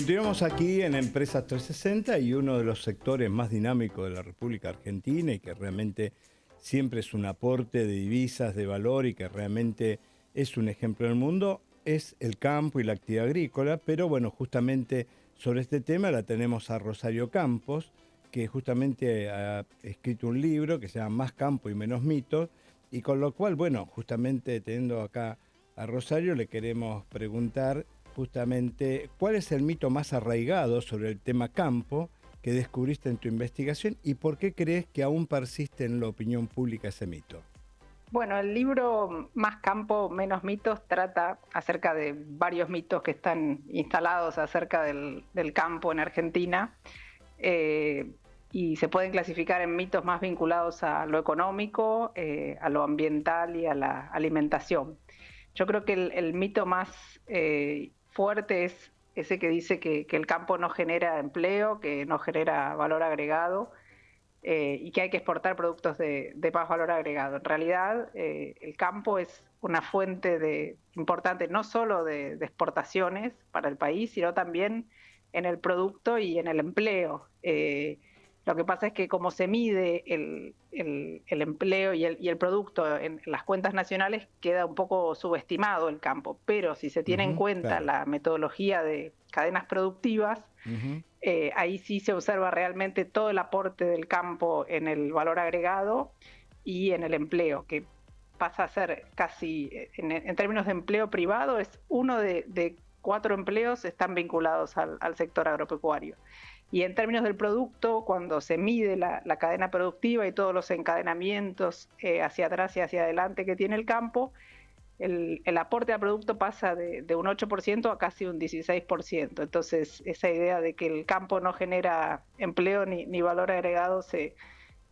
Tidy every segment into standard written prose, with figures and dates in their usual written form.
Continuamos aquí en Empresas 360 y uno de los sectores más dinámicos de la República Argentina y que realmente siempre es un aporte de divisas, de valor y que realmente es un ejemplo en el mundo, es el campo y la actividad agrícola. Pero bueno, justamente sobre este tema la tenemos a Rosario Campos, que justamente ha escrito un libro que se llama Más campo y menos mitos, y con lo cual, bueno, justamente teniendo acá a Rosario le queremos preguntar justamente cuál es el mito más arraigado sobre el tema campo que descubriste en tu investigación y por qué crees que aún persiste en la opinión pública ese mito. Bueno, el libro Más campo, menos mitos trata acerca de varios mitos que están instalados acerca del campo en Argentina, eh, y se pueden clasificar en mitos más vinculados a lo económico, a lo ambiental y a la alimentación. Yo creo que el mito más fuerte es ese que dice que el campo no genera empleo, que no genera valor agregado, y que hay que exportar productos de más valor agregado. En realidad, el campo es una fuente importante no solo de exportaciones para el país, sino también en el producto y en el empleo. Lo que pasa es que como se mide el empleo y el producto en las cuentas nacionales, queda un poco subestimado el campo, pero si se tiene en Ujú, cuenta claro. la metodología de cadenas productivas, Ujú, ahí sí se observa realmente todo el aporte del campo en el valor agregado y en el empleo, que pasa a ser casi, en términos de empleo privado, es uno de 4 empleos están vinculados al sector agropecuario. Y en términos del producto, cuando se mide la cadena productiva y todos los encadenamientos hacia atrás y hacia adelante que tiene el campo, el aporte al producto pasa de un 8% a casi un 16%. Entonces, esa idea de que el campo no genera empleo ni valor agregado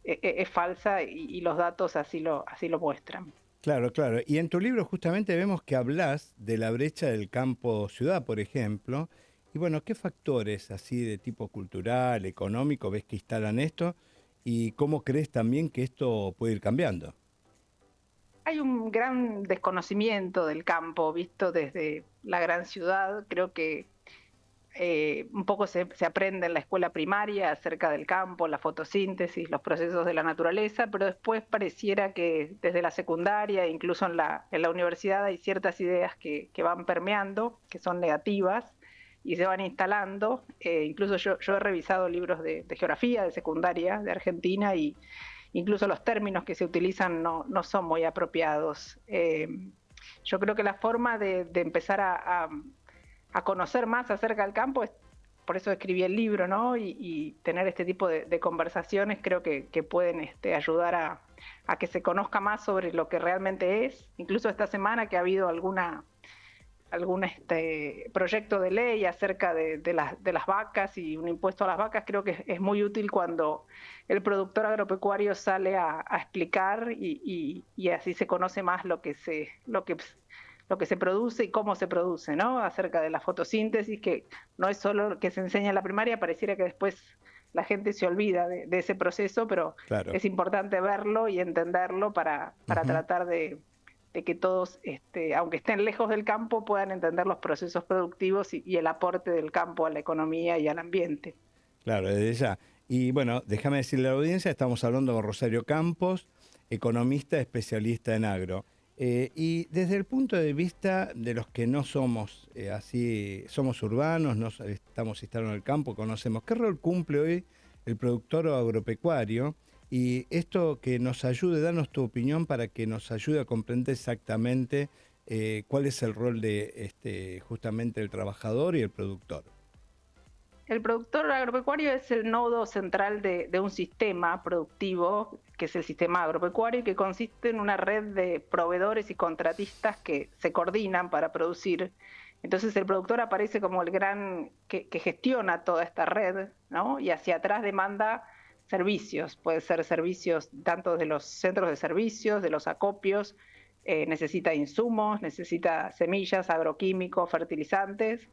es falsa, y los datos así lo muestran. claro, claro. Y en tu libro justamente vemos que hablas de la brecha del campo-ciudad, por ejemplo. Y bueno, ¿qué factores así de tipo cultural, económico ves que instalan esto? ¿Y cómo crees también que esto puede ir cambiando? Hay un gran desconocimiento del campo visto desde la gran ciudad. Creo que un poco se aprende en la escuela primaria acerca del campo, la fotosíntesis, los procesos de la naturaleza, pero después pareciera que desde la secundaria, incluso en la universidad, hay ciertas ideas que van permeando, que son negativas y se van instalando. Incluso yo he revisado libros de geografía de secundaria de Argentina, y incluso los términos que se utilizan no son muy apropiados. Yo creo que la forma de empezar a conocer más acerca del campo, por eso escribí el libro, ¿no? Y tener este tipo de conversaciones creo que pueden ayudar a que se conozca más sobre lo que realmente es. Incluso esta semana que ha habido algún proyecto de ley acerca de las vacas y un impuesto a las vacas, creo que es muy útil cuando el productor agropecuario sale a explicar, y así se conoce más lo que se produce y cómo se produce, ¿no? Acerca de la fotosíntesis, que no es solo lo que se enseña en la primaria, pareciera que después la gente se olvida de ese proceso, pero Claro. es importante verlo y entenderlo para Ujú. tratar de que todos, aunque estén lejos del campo, puedan entender los procesos productivos y el aporte del campo a la economía y al ambiente. Claro, desde ya. Y bueno, déjame decirle a la audiencia, estamos hablando con Rosario Campos, economista especialista en agro. Y desde el punto de vista de los que no somos así, somos urbanos, no estamos instalados en el campo, conocemos, ¿qué rol cumple hoy el productor o agropecuario? Y esto que nos ayude, danos tu opinión para que nos ayude a comprender exactamente cuál es el rol de justamente el trabajador y el productor. El productor agropecuario es el nodo central de un sistema productivo, que es el sistema agropecuario, y que consiste en una red de proveedores y contratistas que se coordinan para producir. Entonces el productor aparece como el gran que gestiona toda esta red, ¿no? Y hacia atrás demanda servicios, puede ser servicios tanto de los centros de servicios, de los acopios, necesita insumos, necesita semillas, agroquímicos, fertilizantes,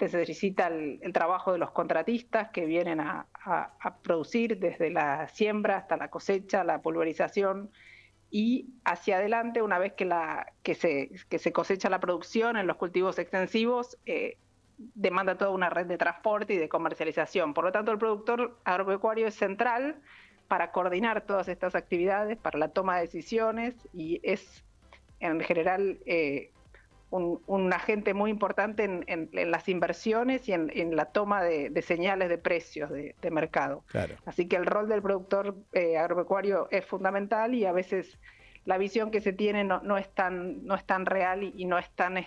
necesita el trabajo de los contratistas que vienen a producir desde la siembra hasta la cosecha, la pulverización, y hacia adelante, una vez que se cosecha la producción en los cultivos extensivos, demanda toda una red de transporte y de comercialización. Por lo tanto, el productor agropecuario es central para coordinar todas estas actividades, para la toma de decisiones, y es en general un agente muy importante en las inversiones y en la toma de señales de precios de mercado. Claro. Así que el rol del productor agropecuario es fundamental, y a veces la visión que se tiene no es tan real y no es tan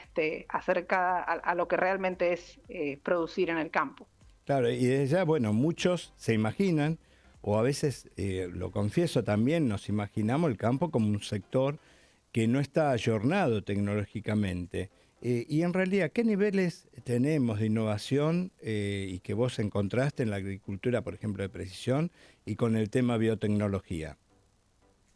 acercada a lo que realmente es producir en el campo. Claro, y desde ya, bueno, muchos se imaginan, o a veces, lo confieso también, nos imaginamos el campo como un sector que no está ayornado tecnológicamente. Y en realidad, ¿qué niveles tenemos de innovación y que vos encontraste en la agricultura, por ejemplo, de precisión y con el tema biotecnología?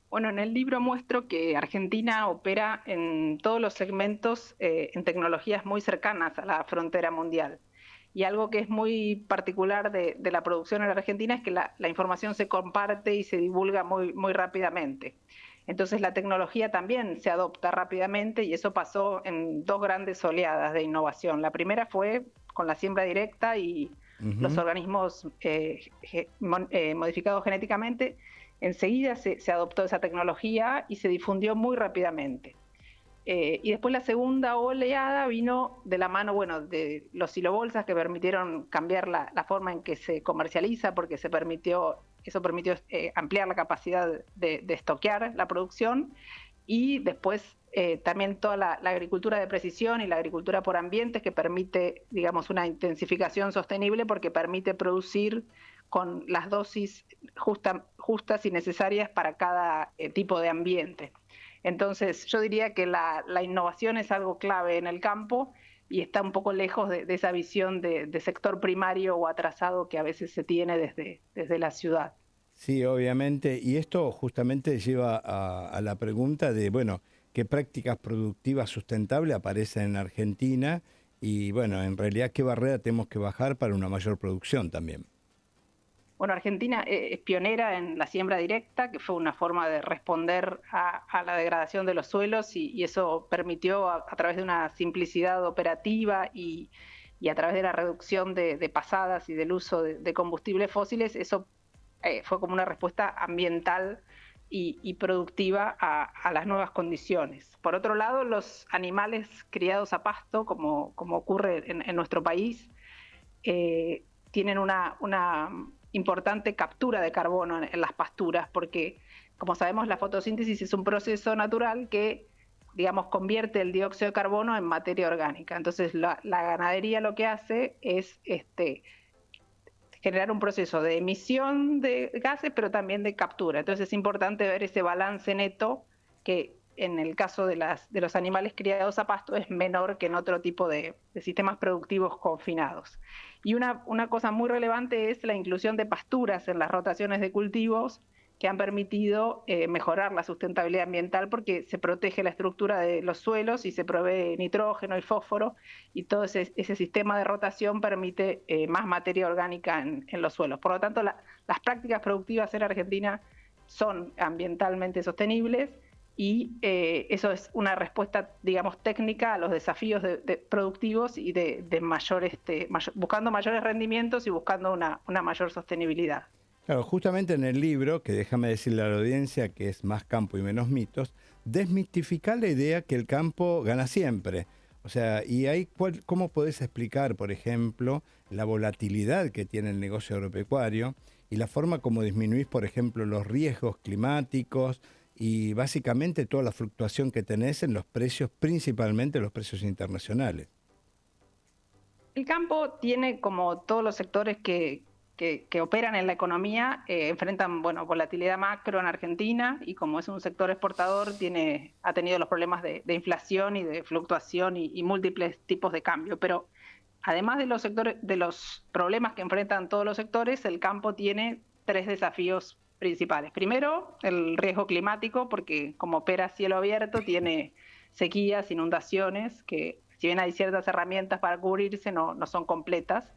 Bueno, en el libro muestro que Argentina opera en todos los segmentos en tecnologías muy cercanas a la frontera mundial. Y algo que es muy particular de la producción en la Argentina es que la información se comparte y se divulga muy rápidamente. Entonces la tecnología también se adopta rápidamente, y eso pasó en dos grandes oleadas de innovación. La primera fue con la siembra directa y los organismos modificados genéticamente. Enseguida se adoptó esa tecnología y se difundió muy rápidamente. Y después la segunda oleada vino de la mano, bueno, de los silobolsas, que permitieron cambiar la forma en que se comercializa, porque eso permitió ampliar la capacidad de estoquear la producción. Y después también toda la agricultura de precisión y la agricultura por ambientes, que permite, digamos, una intensificación sostenible, porque permite producir con las dosis justas y necesarias para cada tipo de ambiente. Entonces, yo diría que la innovación es algo clave en el campo, y está un poco lejos de esa visión de sector primario o atrasado que a veces se tiene desde la ciudad. Sí, obviamente. Y esto justamente lleva a la pregunta de, bueno, ¿qué prácticas productivas sustentables aparecen en Argentina? Y bueno, en realidad, ¿qué barrera tenemos que bajar para una mayor producción también? Bueno, Argentina es pionera en la siembra directa, que fue una forma de responder a la degradación de los suelos, y eso permitió, a través de una simplicidad operativa y a través de la reducción de pasadas y del uso de combustibles fósiles, eso fue como una respuesta ambiental y productiva a las nuevas condiciones. Por otro lado, los animales criados a pasto, como ocurre en nuestro país, tienen una importante captura de carbono en las pasturas, porque, como sabemos, la fotosíntesis es un proceso natural que, digamos, convierte el dióxido de carbono en materia orgánica. Entonces la ganadería lo que hace es generar un proceso de emisión de gases, pero también de captura. Entonces es importante ver ese balance neto, que en el caso de los animales criados a pasto es menor que en otro tipo de sistemas productivos confinados. Y una cosa muy relevante es la inclusión de pasturas en las rotaciones de cultivos, que han permitido mejorar la sustentabilidad ambiental, porque se protege la estructura de los suelos y se provee nitrógeno y fósforo, y todo ese sistema de rotación permite más materia orgánica en los suelos. Por lo tanto, las prácticas productivas en Argentina son ambientalmente sostenibles, y eso es una respuesta, digamos, técnica a los desafíos productivos y buscando mayores rendimientos y buscando una mayor sostenibilidad. Claro, justamente en el libro, que déjame decirle a la audiencia que es Más campo y menos mitos, desmistificar la idea que el campo gana siempre. O sea, y ahí, ¿cómo podés explicar, por ejemplo, la volatilidad que tiene el negocio agropecuario y la forma como disminuís, por ejemplo, los riesgos climáticos y básicamente toda la fluctuación que tenés en los precios, principalmente los precios internacionales? El campo tiene, como todos los sectores que operan en la economía, enfrentan, bueno, volatilidad macro en Argentina, y como es un sector exportador, ha tenido los problemas de inflación y de fluctuación y múltiples tipos de cambio. Pero además de los problemas que enfrentan todos los sectores, el campo tiene tres desafíos principales. Primero, el riesgo climático, porque como opera a cielo abierto, tiene sequías, inundaciones, que, si bien hay ciertas herramientas para cubrirse, no son completas.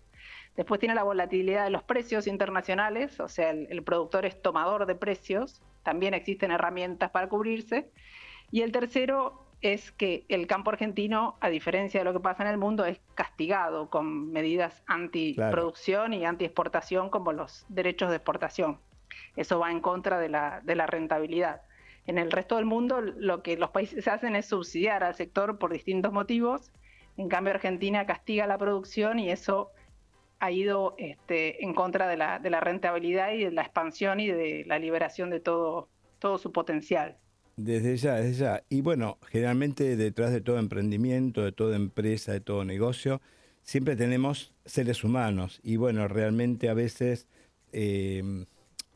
Después tiene la volatilidad de los precios internacionales, o sea, el productor es tomador de precios, también existen herramientas para cubrirse. Y el tercero es que el campo argentino, a diferencia de lo que pasa en el mundo, es castigado con medidas Claro. antiproducción y antiexportación como los derechos de exportación. Eso va en contra de la rentabilidad. En el resto del mundo lo que los países hacen es subsidiar al sector por distintos motivos. En cambio, Argentina castiga la producción y eso ha ido en contra de la rentabilidad y de la expansión y de la liberación de todo su potencial. Desde ya, desde ya. Y bueno, generalmente detrás de todo emprendimiento, de toda empresa, de todo negocio, siempre tenemos seres humanos. Y bueno, realmente a veces el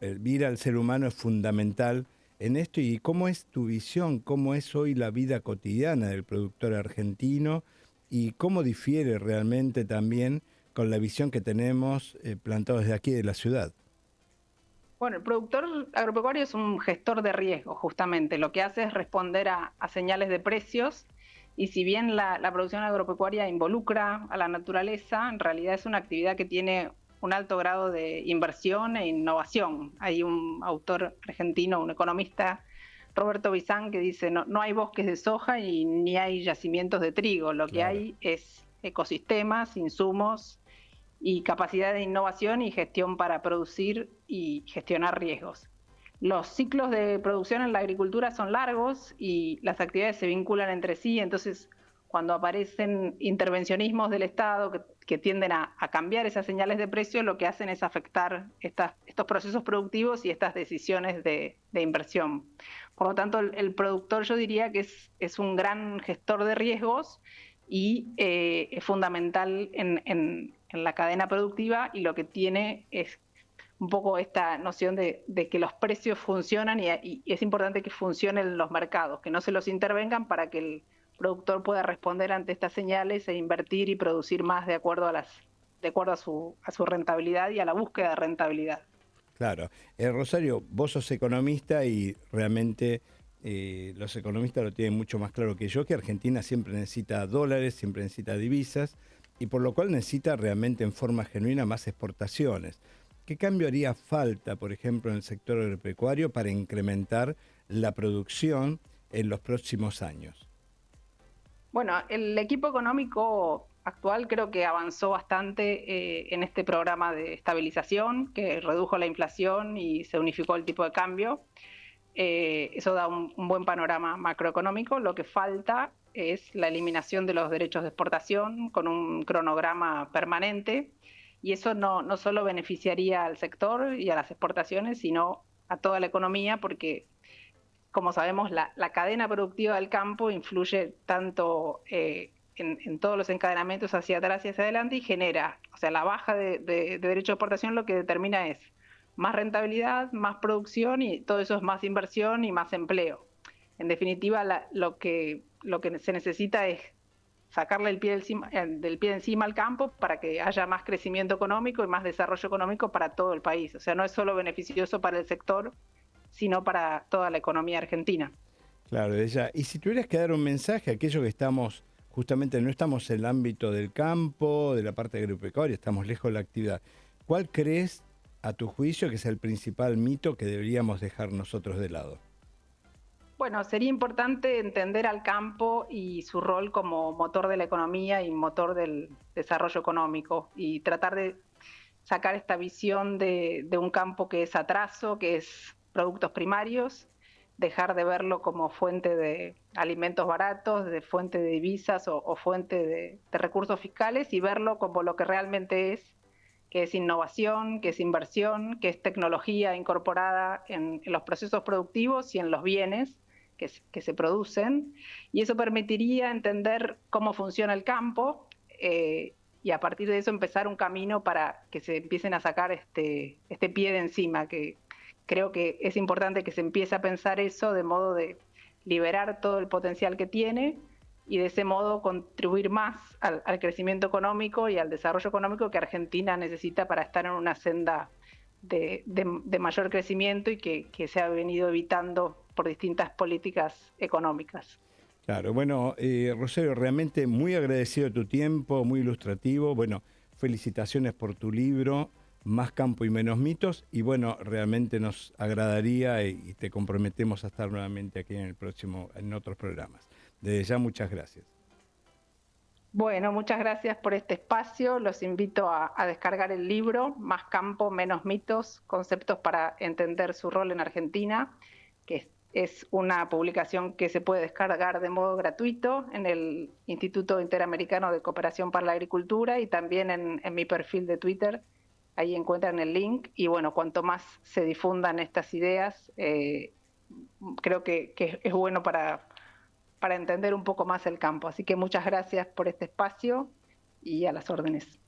vir al ser humano es fundamental en esto. ¿Y cómo es tu visión? ¿Cómo es hoy la vida cotidiana del productor argentino? ¿Y cómo difiere realmente también con la visión que tenemos plantados desde aquí de la ciudad? Bueno, el productor agropecuario es un gestor de riesgo, justamente. Lo que hace es responder a señales de precios y si bien la producción agropecuaria involucra a la naturaleza, en realidad es una actividad que tiene un alto grado de inversión e innovación. Hay un autor argentino, un economista, Roberto Bizán, que dice, no, no hay bosques de soja y ni hay yacimientos de trigo, lo que Claro. hay es ecosistemas, insumos y capacidad de innovación y gestión para producir y gestionar riesgos. Los ciclos de producción en la agricultura son largos y las actividades se vinculan entre sí, entonces cuando aparecen intervencionismos del Estado que tienden a cambiar esas señales de precio, lo que hacen es afectar estos procesos productivos y estas decisiones de inversión. Por lo tanto, el productor yo diría que es un gran gestor de riesgos y es fundamental en la cadena productiva y lo que tiene es un poco esta noción de que los precios funcionan y es importante que funcionen los mercados, que no se los intervengan para que el productor pueda responder ante estas señales e invertir y producir más de acuerdo a su rentabilidad y a la búsqueda de rentabilidad. Claro. Rosario, vos sos economista y realmente los economistas lo tienen mucho más claro que yo, que Argentina siempre necesita dólares, siempre necesita divisas, y por lo cual necesita realmente en forma genuina más exportaciones. ¿Qué cambio haría falta, por ejemplo, en el sector agropecuario para incrementar la producción en los próximos años? Bueno, el equipo económico actual creo que avanzó bastante en este programa de estabilización, que redujo la inflación y se unificó el tipo de cambio. Eso da un buen panorama macroeconómico. Lo que falta es la eliminación de los derechos de exportación con un cronograma permanente. Y eso no solo beneficiaría al sector y a las exportaciones, sino a toda la economía, porque como sabemos, la cadena productiva del campo influye tanto en todos los encadenamientos hacia atrás y hacia adelante y genera, o sea, la baja de derecho de exportación lo que determina es más rentabilidad, más producción y todo eso es más inversión y más empleo. En definitiva, lo que se necesita es sacarle del pie encima al campo para que haya más crecimiento económico y más desarrollo económico para todo el país. O sea, no es solo beneficioso para el sector, sino para toda la economía argentina. Claro, ella. Y si tuvieras que dar un mensaje a aquellos que estamos, justamente no estamos en el ámbito del campo, de la parte agropecuaria, estamos lejos de la actividad, ¿cuál crees, a tu juicio, que es el principal mito que deberíamos dejar nosotros de lado? Bueno, sería importante entender al campo y su rol como motor de la economía y motor del desarrollo económico y tratar de sacar esta visión de un campo que es atraso, que es productos primarios, dejar de verlo como fuente de alimentos baratos, de fuente de divisas o fuente de recursos fiscales y verlo como lo que realmente es, que es innovación, que es inversión, que es tecnología incorporada en los procesos productivos y en los bienes que se producen. Y eso permitiría entender cómo funciona el campo y a partir de eso empezar un camino para que se empiecen a sacar este pie de encima, que creo que es importante que se empiece a pensar eso de modo de liberar todo el potencial que tiene y de ese modo contribuir más al crecimiento económico y al desarrollo económico que Argentina necesita para estar en una senda de mayor crecimiento y que se ha venido evitando por distintas políticas económicas. Claro, bueno, Rosario, realmente muy agradecido de tu tiempo, muy ilustrativo. Bueno, felicitaciones por tu libro, Más campo y menos mitos. Y bueno, realmente nos agradaría y te comprometemos a estar nuevamente aquí en el próximo, en otros programas. Desde ya, muchas gracias. Bueno, muchas gracias por este espacio. Los invito a descargar el libro Más campo, menos mitos, conceptos para entender su rol en Argentina, que es una publicación que se puede descargar de modo gratuito en el Instituto Interamericano de Cooperación para la Agricultura y también en mi perfil de Twitter. Ahí encuentran el link y bueno, cuanto más se difundan estas ideas, creo que es bueno para entender un poco más el campo. Así que muchas gracias por este espacio y a las órdenes.